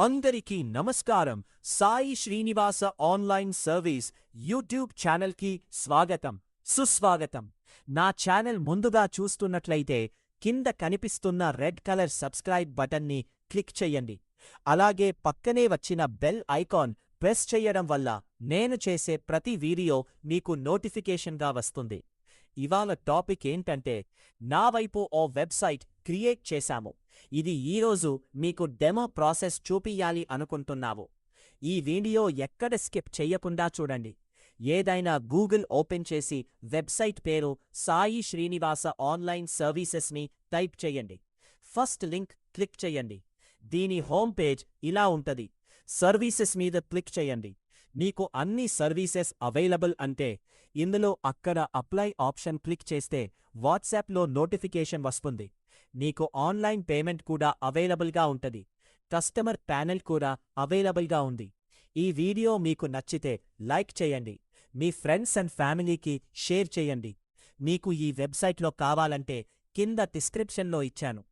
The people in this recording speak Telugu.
అందరికీ నమస్కారం. Sai Srinivasa online service YouTube ఛానల్కి స్వాగతం, సుస్వాగతం. నా ఛానల్ ముందుగా చూస్తున్నట్లయితే కింద కనిపిస్తున్న రెడ్ కలర్ సబ్స్క్రైబ్ బటన్ని క్లిక్ చెయ్యండి. అలాగే పక్కనే వచ్చిన బెల్ ఐకాన్ ప్రెస్ చెయ్యడం వల్ల నేను చేసే ప్రతి వీడియో మీకు నోటిఫికేషన్గా వస్తుంది. ఇవాళ టాపిక్ ఏంటంటే, నా వైపు ఓ వెబ్సైట్ క్రియేట్ చేశాము. ఇది ఈరోజు మీకు డెమో ప్రాసెస్ చూపియాలి అనుకుంటున్నావు. ఈ వీడియో ఎక్కడ స్కిప్ చెయ్యకుండా చూడండి. ఏదైనా గూగుల్ ఓపెన్ చేసి వెబ్సైట్ పేరు సాయి శ్రీనివాస ఆన్లైన్ సర్వీసెస్ని టైప్ చేయండి. ఫస్ట్ లింక్ క్లిక్ చేయండి. దీని హోమ్ పేజ్ ఇలా ఉంటది. సర్వీసెస్ మీద క్లిక్ చేయండి. మీకు అన్ని సర్వీసెస్ అవైలబుల్ అంటే ఇందులో అక్కడ అప్లై ఆప్షన్ క్లిక్ చేస్తే వాట్సాప్లో నోటిఫికేషన్ వస్తుంది. నీకు ఆన్లైన్ పేమెంట్ కూడా అవైలబుల్గా ఉంటది. కస్టమర్ ప్యానెల్ కూడా అవైలబుల్గా ఉంది. ఈ వీడియో మీకు నచ్చితే లైక్ చేయండి. మీ ఫ్రెండ్స్ అండ్ ఫ్యామిలీకి షేర్ చేయండి. మీకు ఈ వెబ్సైట్లో కావాలంటే కింద డిస్క్రిప్షన్లో ఇచ్చాను.